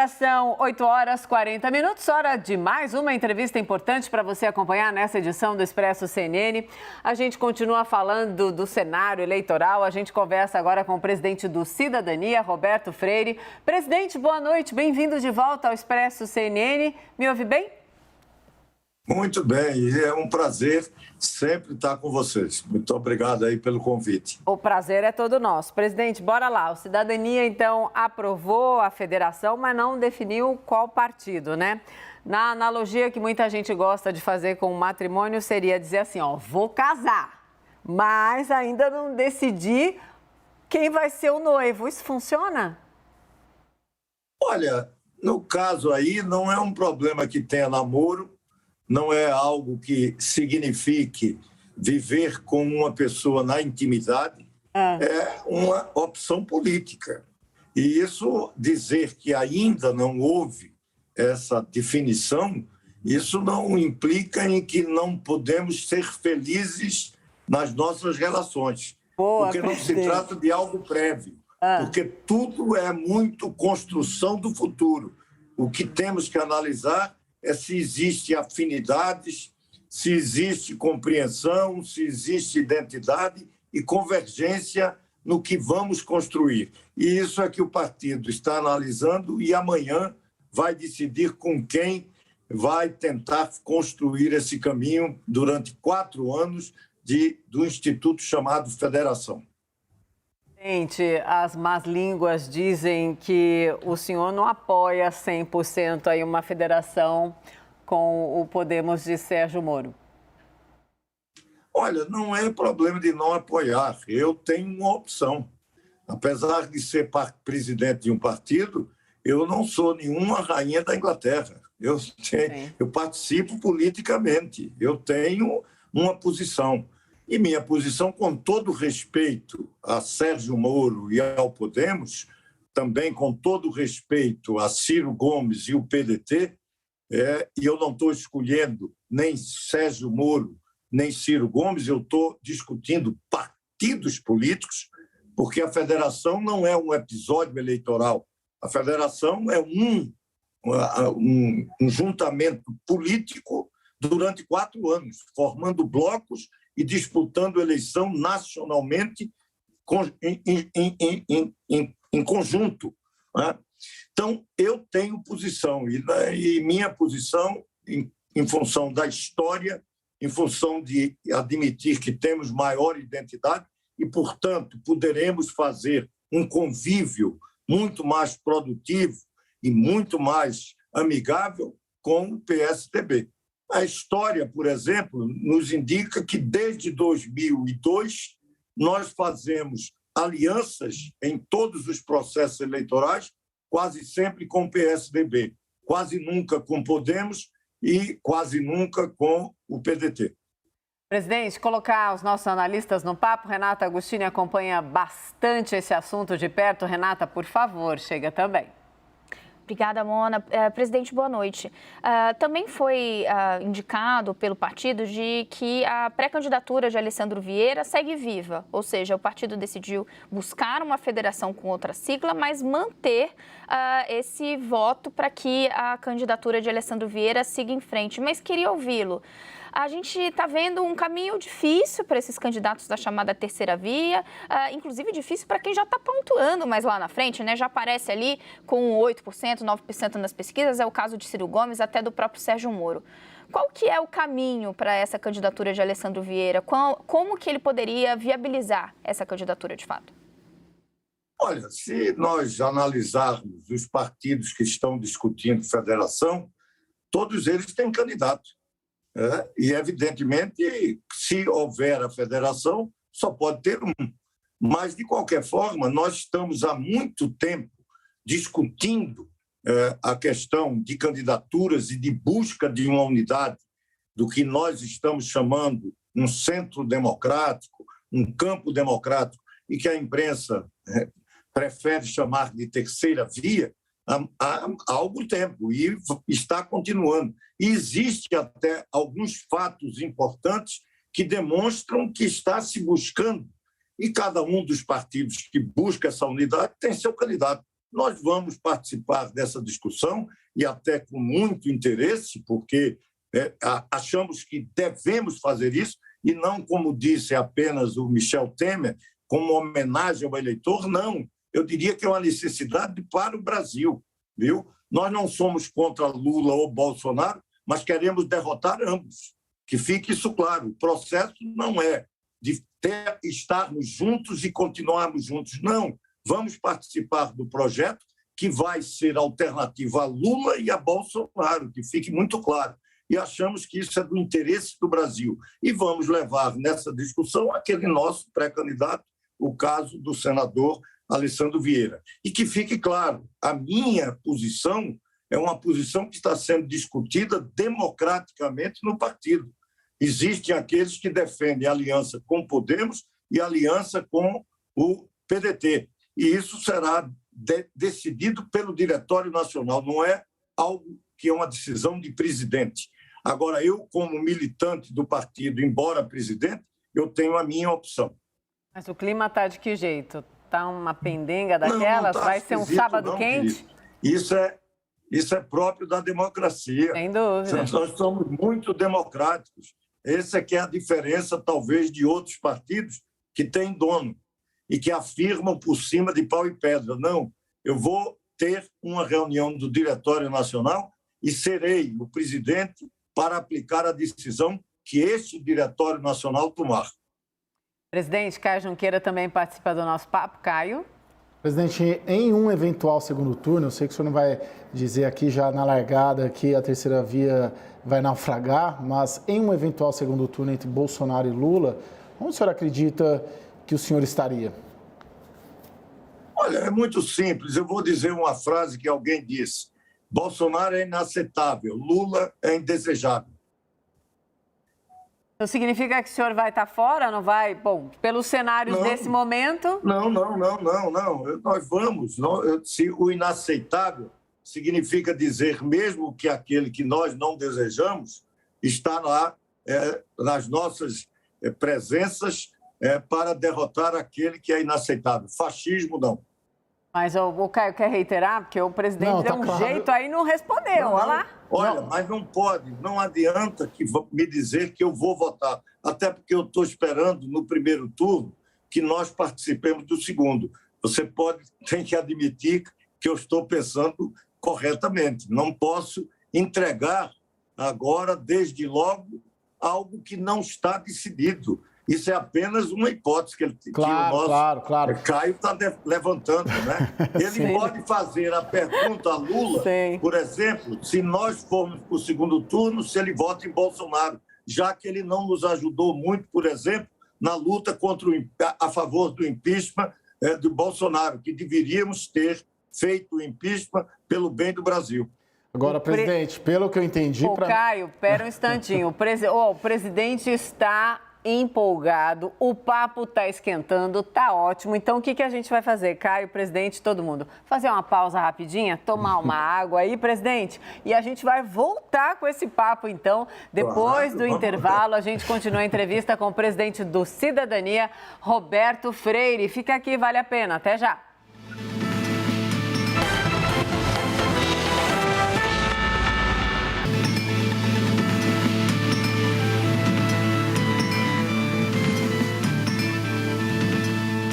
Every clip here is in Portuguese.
Agora são 8 horas e 40 minutos, hora de mais uma entrevista importante para você acompanhar nessa edição do Expresso CNN. A gente continua falando do cenário eleitoral, a gente conversa agora com o presidente do Cidadania, Roberto Freire. Presidente, boa noite, bem-vindo de volta ao Expresso CNN. Me ouve bem? Muito bem, e é um prazer sempre estar com vocês. Muito obrigado aí pelo convite. O prazer é todo nosso. Presidente, bora lá. O Cidadania, então, aprovou a federação, mas não definiu qual partido, né? Na analogia que muita gente gosta de fazer com o matrimônio, seria dizer assim, ó, vou casar, mas ainda não decidi quem vai ser o noivo. Isso funciona? Olha, no caso aí, não é um problema que tenha namoro, não é algo que signifique viver com uma pessoa na intimidade, é uma opção política. E isso, dizer que ainda não houve essa definição, isso não implica em que não podemos ser felizes nas nossas relações. Porque não se trata de algo prévio, porque tudo é muito construção do futuro. O que temos que analisar é se existe afinidades, se existe compreensão, se existe identidade e convergência no que vamos construir. E isso é que o partido está analisando e amanhã vai decidir com quem vai tentar construir esse caminho durante 4 anos do instituto chamado Federação. Gente, as más línguas dizem que o senhor não apoia 100% aí uma federação com o Podemos de Sérgio Moro. Olha, não é problema de não apoiar. Eu tenho uma opção. Apesar de ser presidente de um partido, eu não sou nenhuma rainha da Inglaterra. Eu participo politicamente. Eu tenho uma posição. E minha posição, com todo respeito a Sérgio Moro e ao Podemos, também com todo respeito a Ciro Gomes e o PDT, e eu não estou escolhendo nem Sérgio Moro, nem Ciro Gomes, eu estou discutindo partidos políticos, porque a federação não é um episódio eleitoral. A federação é um juntamento político durante 4 anos, formando blocos e disputando eleição nacionalmente em conjunto. Né? Então, eu tenho posição, e minha posição, em função da história, em função de admitir que temos maior identidade e, portanto, poderemos fazer um convívio muito mais produtivo e muito mais amigável com o PSDB. A história, por exemplo, nos indica que desde 2002 nós fazemos alianças em todos os processos eleitorais, quase sempre com o PSDB, quase nunca com Podemos e quase nunca com o PDT. Presidente, colocar os nossos analistas no papo. Renata Agostini acompanha bastante esse assunto de perto. Renata, por favor, chega também. Obrigada, Mona. Presidente, boa noite. Também foi indicado pelo partido de que a pré-candidatura de Alessandro Vieira segue viva, ou seja, o partido decidiu buscar uma federação com outra sigla, mas manter esse voto para que a candidatura de Alessandro Vieira siga em frente. Mas queria ouvi-lo. A gente está vendo um caminho difícil para esses candidatos da chamada terceira via, inclusive difícil para quem já está pontuando mais lá na frente, né? Já aparece ali com 8%, 9% nas pesquisas, é o caso de Ciro Gomes, até do próprio Sérgio Moro. Qual que é o caminho para essa candidatura de Alessandro Vieira? Como que ele poderia viabilizar essa candidatura de fato? Olha, se nós analisarmos os partidos que estão discutindo federação, todos eles têm candidato. E, evidentemente, se houver a federação, só pode ter um. Mas, de qualquer forma, nós estamos há muito tempo discutindo a questão de candidaturas e de busca de uma unidade do que nós estamos chamando um centro democrático, um campo democrático, e que a imprensa prefere chamar de terceira via, há algum tempo, e está continuando. E existe até alguns fatos importantes que demonstram que está se buscando, e cada um dos partidos que busca essa unidade tem seu candidato. nós vamos participar dessa discussão e até com muito interesse, porque achamos que devemos fazer isso e não, como disse apenas o Michel Temer, como homenagem ao eleitor, não. Eu diria que é uma necessidade para o Brasil, viu? Nós não somos contra Lula ou Bolsonaro, mas queremos derrotar ambos. Que fique isso claro. O processo não é de estarmos juntos e continuarmos juntos. Não. Vamos participar do projeto que vai ser alternativa a Lula e a Bolsonaro, que fique muito claro. E achamos que isso é do interesse do Brasil. E vamos levar nessa discussão aquele nosso pré-candidato, o caso do senador Alessandro Vieira. E que fique claro, a minha posição é uma posição que está sendo discutida democraticamente no partido. Existem aqueles que defendem aliança com o Podemos e aliança com o PDT. E isso será decidido pelo Diretório Nacional, não é algo que é uma decisão de presidente. Agora, eu, como militante do partido, embora presidente, eu tenho a minha opção. Mas o clima está de que jeito? Está uma pendenga daquelas? Não tá vai ser um sábado quente? Isso é próprio da democracia. Sem dúvida. Nós somos muito democráticos. Essa é que é a diferença, talvez, de outros partidos que têm dono e que afirmam por cima de pau e pedra. Não, eu vou ter uma reunião do Diretório Nacional e serei o presidente para aplicar a decisão que este Diretório Nacional tomar. Presidente, Caio Junqueira também participa do nosso papo. Caio? Presidente, em um eventual segundo turno, eu sei que o senhor não vai dizer aqui já na largada que a terceira via vai naufragar, mas em um eventual segundo turno entre Bolsonaro e Lula, onde o senhor acredita que o senhor estaria? Olha, é muito simples. Eu vou dizer uma frase que alguém disse. Bolsonaro é inaceitável, Lula é indesejável. Então significa que o senhor vai estar fora, não vai? Bom, pelos cenários desse momento... Não. Nós vamos. Se o inaceitável significa dizer mesmo que aquele que nós não desejamos está lá nas nossas presenças para derrotar aquele que é inaceitável. Fascismo, não. Mas o Caio quer reiterar, porque o presidente deu um jeito aí e não respondeu, olha lá. Olha, mas não pode, não adianta me dizer que eu vou votar, até porque eu estou esperando no primeiro turno que nós participemos do segundo. Você tem que admitir que eu estou pensando corretamente. Não posso entregar agora, desde logo, algo que não está decidido. Isso é apenas uma hipótese que o nosso Caio está levantando, né? Ele pode fazer a pergunta a Lula, por exemplo, se nós formos para o segundo turno, se ele vota em Bolsonaro, já que ele não nos ajudou muito, por exemplo, na luta a favor do impeachment do Bolsonaro, que deveríamos ter feito o impeachment pelo bem do Brasil. Agora, presidente, pelo que eu entendi... Caio, espera um instantinho. O presidente está empolgado, o papo está esquentando, está ótimo. Então, o que a gente vai fazer? Caio, presidente, todo mundo. Fazer uma pausa rapidinha, tomar uma água aí, presidente, e a gente vai voltar com esse papo, então. Depois do intervalo, a gente continua a entrevista com o presidente do Cidadania, Roberto Freire. Fica aqui, vale a pena. Até já.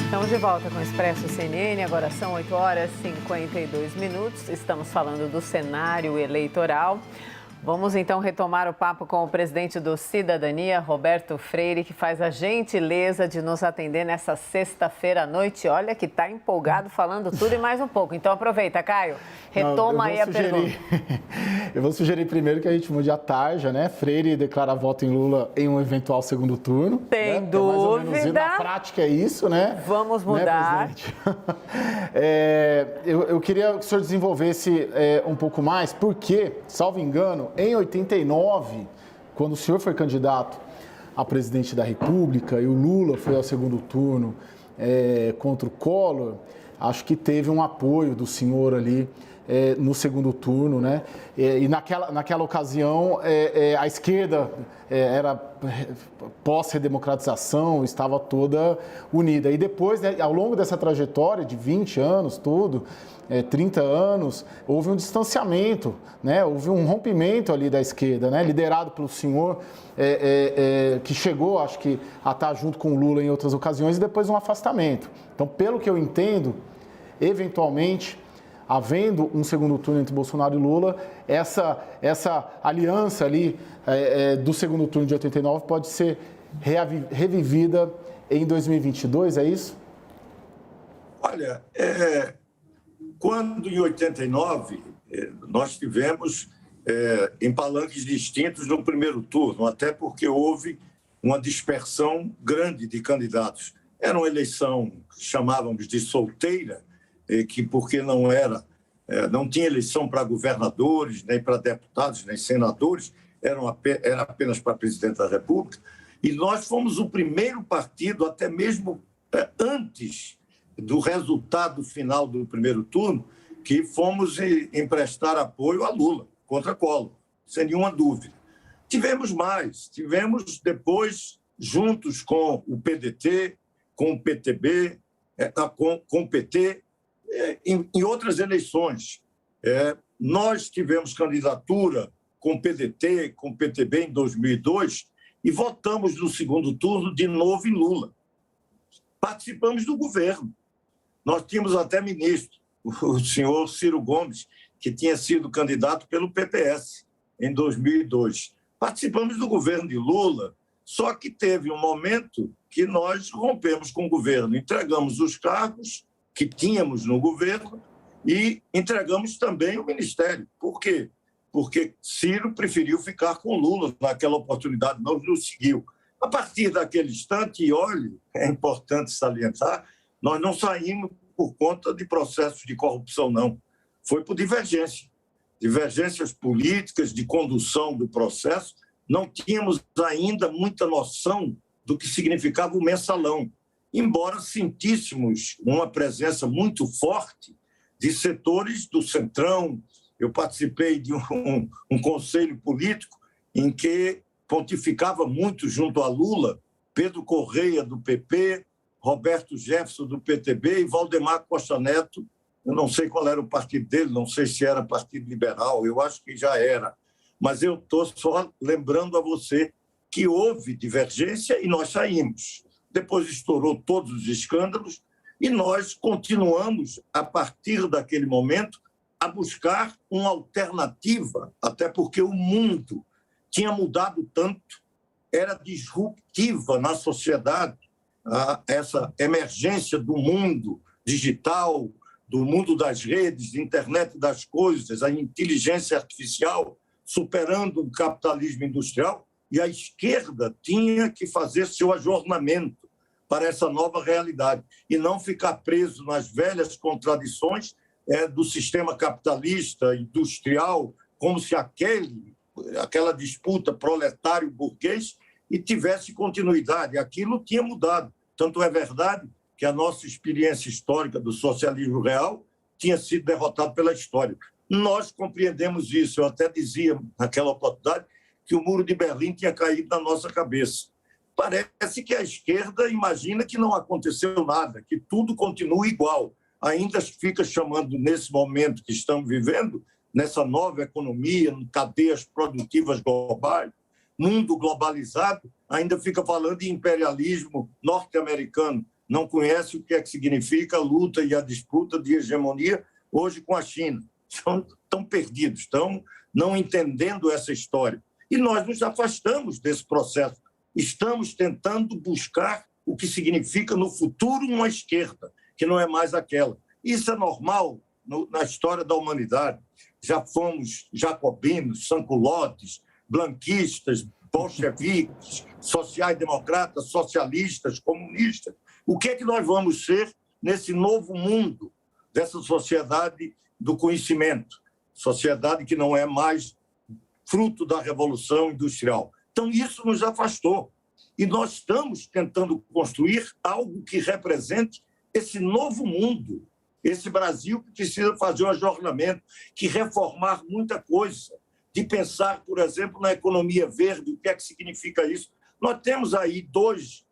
Estamos de volta com o Expresso CNN, agora são 8h52. Estamos falando do cenário eleitoral. Vamos então retomar o papo com o presidente do Cidadania, Roberto Freire, que faz a gentileza de nos atender nessa sexta-feira à noite. Olha que está empolgado falando tudo e mais um pouco. Então aproveita, Caio, retoma aí a pergunta. Eu vou sugerir primeiro que a gente mude a tarja, né? Freire declara voto em Lula em um eventual segundo turno. Tem dúvida? Mais ou menos, na prática é isso, né? Vamos mudar. Né, eu queria que o senhor desenvolvesse um pouco mais, porque, salvo engano, em 89, quando o senhor foi candidato a presidente da República e o Lula foi ao segundo turno contra o Collor, acho que teve um apoio do senhor ali no segundo turno, né? E naquela ocasião, a esquerda era pós-redemocratização, estava toda unida. E depois, né, ao longo dessa trajetória de 20 anos, 30 anos, houve um distanciamento, né? Houve um rompimento ali da esquerda, né? Liderado pelo senhor, que chegou, acho que, a estar junto com o Lula em outras ocasiões, e depois um afastamento. Então, pelo que eu entendo, eventualmente, havendo um segundo turno entre Bolsonaro e Lula, essa aliança ali do segundo turno de 89 pode ser revivida em 2022, é isso? Olha, quando em 89 nós tivemos em palanques distintos no primeiro turno, até porque houve uma dispersão grande de candidatos. Era uma eleição que chamávamos de solteira, porque não tinha eleição para governadores, nem para deputados, nem senadores, era apenas para presidente da República. E nós fomos o primeiro partido, até mesmo antes do resultado final do primeiro turno, que fomos emprestar apoio a Lula, contra Collor, sem nenhuma dúvida. Tivemos mais, tivemos depois, juntos com o PDT, com o PTB, com o PT, em outras eleições. Nós tivemos candidatura com o PDT, com o PTB em 2002 e votamos no segundo turno de novo em Lula. Participamos do governo. Nós tínhamos até ministro, o senhor Ciro Gomes, que tinha sido candidato pelo PPS em 2002. Participamos do governo de Lula, só que teve um momento que nós rompemos com o governo, entregamos os cargos que tínhamos no governo e entregamos também o ministério. Por quê? Porque Ciro preferiu ficar com Lula naquela oportunidade, não nos seguiu. A partir daquele instante, e olhe, é importante salientar, nós não saímos por conta de processos de corrupção, não. Foi por divergência. Divergências políticas, de condução do processo. Não tínhamos ainda muita noção do que significava o mensalão, embora sentíssemos uma presença muito forte de setores do Centrão. Eu participei de um conselho político em que pontificava muito junto a Lula, Pedro Correia, do PP, Roberto Jefferson, do PTB, e Valdemar Costa Neto. Eu não sei qual era o partido dele, não sei se era Partido Liberal, eu acho que já era. Mas eu estou só lembrando a você que houve divergência e nós saímos. Depois estourou todos os escândalos e nós continuamos, a partir daquele momento, a buscar uma alternativa, até porque o mundo tinha mudado tanto, era disruptiva na sociedade, essa emergência do mundo digital, do mundo das redes, da internet das coisas, a inteligência artificial, superando o capitalismo industrial, e a esquerda tinha que fazer seu ajornamento para essa nova realidade e não ficar preso nas velhas contradições do sistema capitalista, industrial, como se aquela disputa proletário-burguês e tivesse continuidade. Aquilo tinha mudado. Tanto é verdade que a nossa experiência histórica do socialismo real tinha sido derrotada pela história. Nós compreendemos isso. Eu até dizia naquela oportunidade que o Muro de Berlim tinha caído na nossa cabeça. Parece que a esquerda imagina que não aconteceu nada, que tudo continua igual. Ainda fica chamando, nesse momento que estamos vivendo, nessa nova economia, cadeias produtivas globais, mundo globalizado, ainda fica falando de imperialismo norte-americano. Não conhece o que é que significa a luta e a disputa de hegemonia hoje com a China. Estão perdidos, estão não entendendo essa história. E nós nos afastamos desse processo. Estamos tentando buscar o que significa no futuro uma esquerda, que não é mais aquela. Isso é normal na história da humanidade. Já fomos jacobinos, sanculotes, blanquistas, bolcheviques, sociais-democratas, socialistas, comunistas. O que é que nós vamos ser nesse novo mundo, dessa sociedade do conhecimento, sociedade que não é mais fruto da Revolução Industrial? Então, isso nos afastou. E nós estamos tentando construir algo que represente esse novo mundo Esse Brasil que precisa fazer um ajornamento, que reformar muita coisa, de pensar, por exemplo, na economia verde, o que é que significa isso. Nós temos aí dois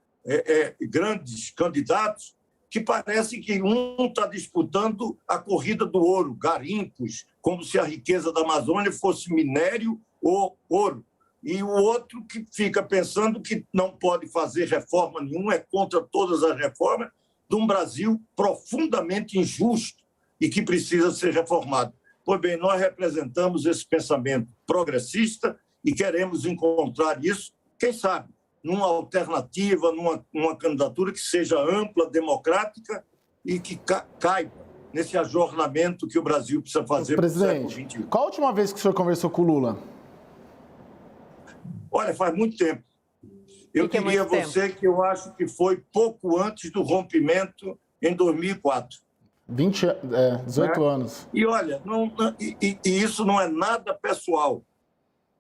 grandes candidatos que parece que um está disputando a corrida do ouro, garimpos, como se a riqueza da Amazônia fosse minério ou ouro. E o outro que fica pensando que não pode fazer reforma nenhuma, é contra todas as reformas, de um Brasil profundamente injusto e que precisa ser reformado. Pois bem, nós representamos esse pensamento progressista e queremos encontrar isso, quem sabe, numa alternativa, numa candidatura que seja ampla, democrática e que caiba nesse ajornamento que o Brasil precisa fazer para o século XXI. Qual a última vez que o senhor conversou com o Lula? Olha, faz muito tempo. Eu diria a você que eu acho que foi pouco antes do rompimento, em 2004. 18 anos. E olha, isso não é nada pessoal.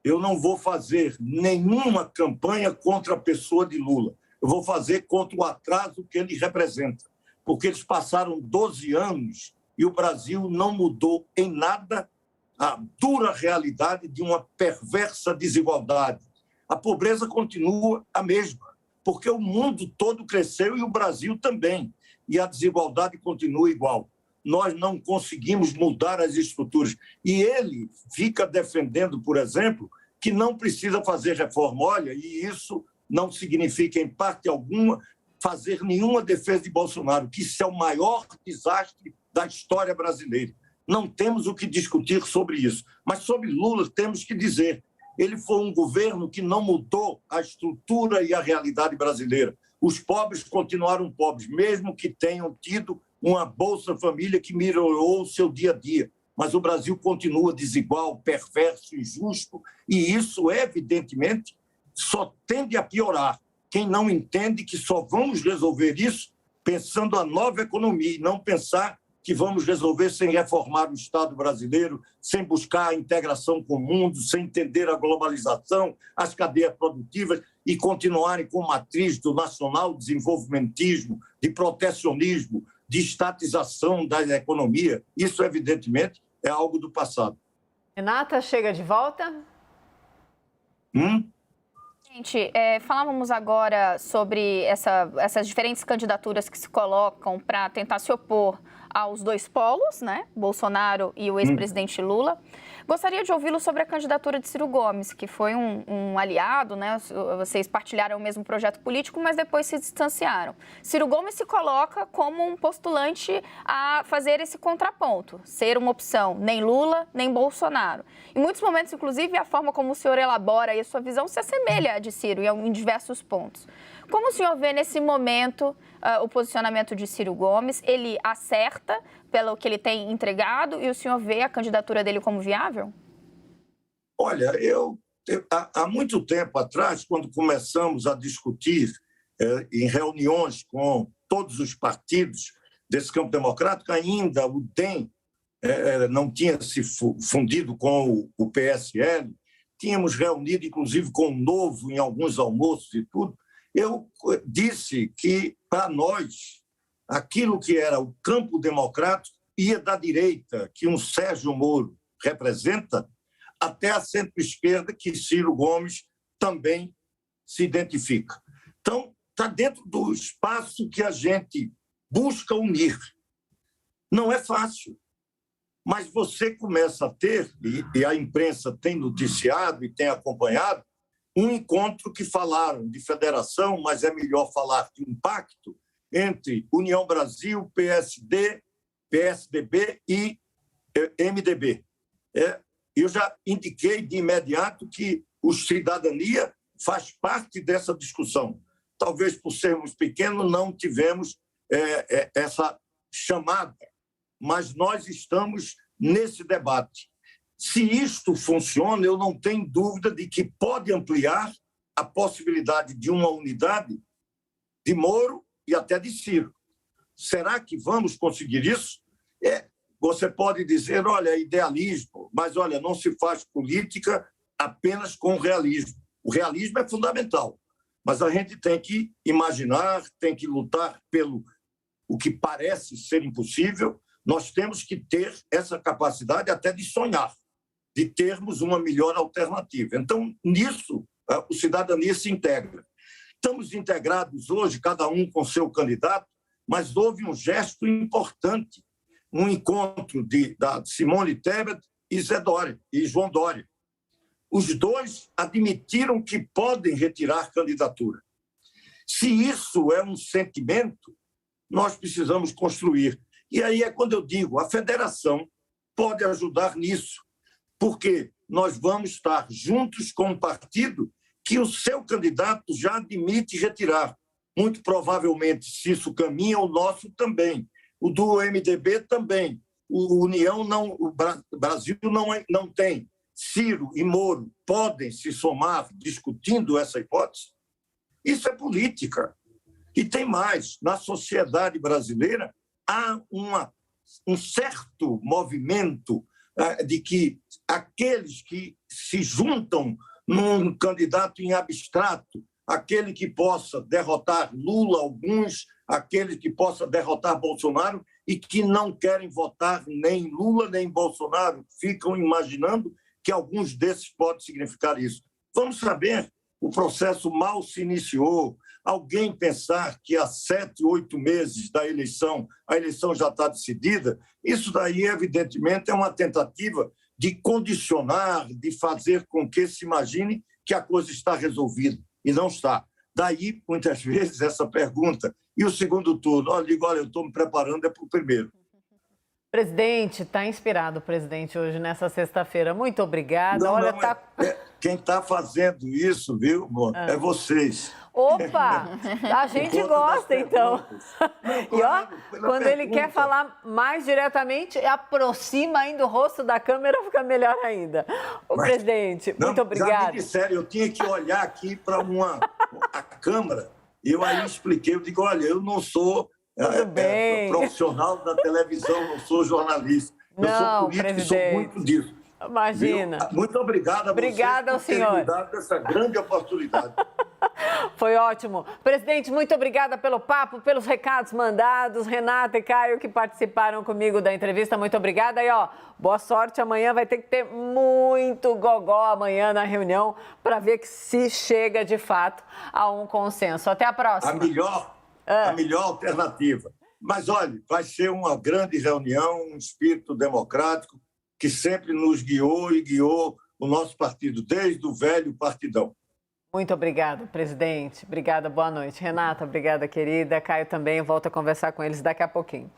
Eu não vou fazer nenhuma campanha contra a pessoa de Lula. Eu vou fazer contra o atraso que ele representa. Porque eles passaram 12 anos e o Brasil não mudou em nada a dura realidade de uma perversa desigualdade. A pobreza continua a mesma, porque o mundo todo cresceu e o Brasil também. E a desigualdade continua igual. Nós não conseguimos mudar as estruturas. E ele fica defendendo, por exemplo, que não precisa fazer reforma. Olha, e isso não significa, em parte alguma, fazer nenhuma defesa de Bolsonaro, que isso é o maior desastre da história brasileira. Não temos o que discutir sobre isso. Mas sobre Lula temos que dizer, ele foi um governo que não mudou a estrutura e a realidade brasileira. Os pobres continuaram pobres, mesmo que tenham tido uma Bolsa Família que melhorou o seu dia a dia. Mas o Brasil continua desigual, perverso, injusto, e isso, evidentemente, só tende a piorar. Quem não entende que só vamos resolver isso pensando a nova economia e não pensar que vamos resolver sem reformar o Estado brasileiro, sem buscar a integração com o mundo, sem entender a globalização, as cadeias produtivas e continuarem com matriz do nacional desenvolvimentismo, de protecionismo, de estatização da economia. Isso, evidentemente, é algo do passado. Renata, chega de volta? Gente, falávamos agora sobre essas diferentes candidaturas que se colocam para tentar se opor aos dois polos, né? Bolsonaro e o ex-presidente Lula. Gostaria de ouvi-lo sobre a candidatura de Ciro Gomes, que foi um aliado, né? Vocês partilharam o mesmo projeto político, mas depois se distanciaram. Ciro Gomes se coloca como um postulante a fazer esse contraponto, ser uma opção, nem Lula, nem Bolsonaro. Em muitos momentos, inclusive, a forma como o senhor elabora e a sua visão se assemelha à de Ciro em diversos pontos. Como o senhor vê nesse momento o posicionamento de Ciro Gomes? Ele acerta pelo que ele tem entregado e o senhor vê a candidatura dele como viável? Olha, há muito tempo atrás, quando começamos a discutir em reuniões com todos os partidos desse campo democrático, ainda o DEM não tinha se fundido com o PSL, tínhamos reunido, inclusive, com o Novo em alguns almoços e tudo. Eu disse que, para nós, aquilo que era o campo democrático ia da direita, que um Sérgio Moro representa, até a centro-esquerda, que Ciro Gomes também se identifica. Então, está dentro do espaço que a gente busca unir. Não é fácil, mas você começa a ter, e a imprensa tem noticiado e tem acompanhado, um encontro que falaram de federação, mas é melhor falar de um pacto entre União Brasil, PSD, PSDB e MDB. Eu já indiquei de imediato que o Cidadania faz parte dessa discussão. Talvez por sermos pequenos não tivemos essa chamada, mas nós estamos nesse debate. Se isto funciona, eu não tenho dúvida de que pode ampliar a possibilidade de uma unidade de Moro e até de Ciro. Será que vamos conseguir isso? Você pode dizer, olha, é idealismo, mas, olha, não se faz política apenas com realismo. O realismo é fundamental, mas a gente tem que imaginar, tem que lutar pelo o que parece ser impossível. Nós temos que ter essa capacidade até de sonhar, de termos uma melhor alternativa. Então, nisso, o Cidadania se integra. Estamos integrados hoje, cada um com seu candidato, mas houve um gesto importante, um encontro da Simone Tebet e Zé Dória, e João Dória. Os dois admitiram que podem retirar candidatura. Se isso é um sentimento, nós precisamos construir. E aí é quando eu digo, a federação pode ajudar nisso, porque nós vamos estar juntos com um partido que o seu candidato já admite retirar. Muito provavelmente, se isso caminha, o nosso também. O do MDB também. O União não, o Brasil não tem. Ciro e Moro podem se somar discutindo essa hipótese? Isso é política. E tem mais. Na sociedade brasileira, há um certo movimento de que aqueles que se juntam num candidato em abstrato, aquele que possa derrotar Lula, alguns, aquele que possa derrotar Bolsonaro e que não querem votar nem Lula nem Bolsonaro, ficam imaginando que alguns desses podem significar isso. Vamos saber, o processo mal se iniciou. Alguém pensar que há 7, 8 meses da eleição, a eleição já está decidida, isso daí, evidentemente, é uma tentativa de condicionar, de fazer com que se imagine que a coisa está resolvida, e não está. Daí, muitas vezes, essa pergunta. E o segundo turno? Eu digo, olha, eu estou me preparando para o primeiro. Presidente, está inspirado o presidente hoje, nessa sexta-feira. Muito obrigada. Não, olha, quem está fazendo isso, viu, amor, é vocês. Opa! A gente gosta, então. Não, E ó, quando ele quer falar mais diretamente, aproxima ainda o rosto da câmera, fica melhor ainda. Presidente, muito obrigada. Já me disseram, eu tinha que olhar aqui para a câmera, e eu aí expliquei, eu digo, olha, eu não sou profissional da televisão, não sou jornalista. Eu sou político e sou muito disso. Imagina. Viu? Muito obrigado a você ao senhor. Por ter me dado essa grande oportunidade. Foi ótimo. Presidente, muito obrigada pelo papo, pelos recados mandados. Renata e Caio que participaram comigo da entrevista, muito obrigada. E ó, boa sorte. Amanhã vai ter que ter muito gogó amanhã na reunião para ver que se chega de fato a um consenso. Até a próxima. A melhor alternativa. Mas olha, vai ser uma grande reunião, um espírito democrático que sempre nos guiou e guiou o nosso partido, desde o velho partidão. Muito obrigada, presidente. Obrigada, boa noite. Renata, obrigada, querida. Caio também, volto a conversar com eles daqui a pouquinho.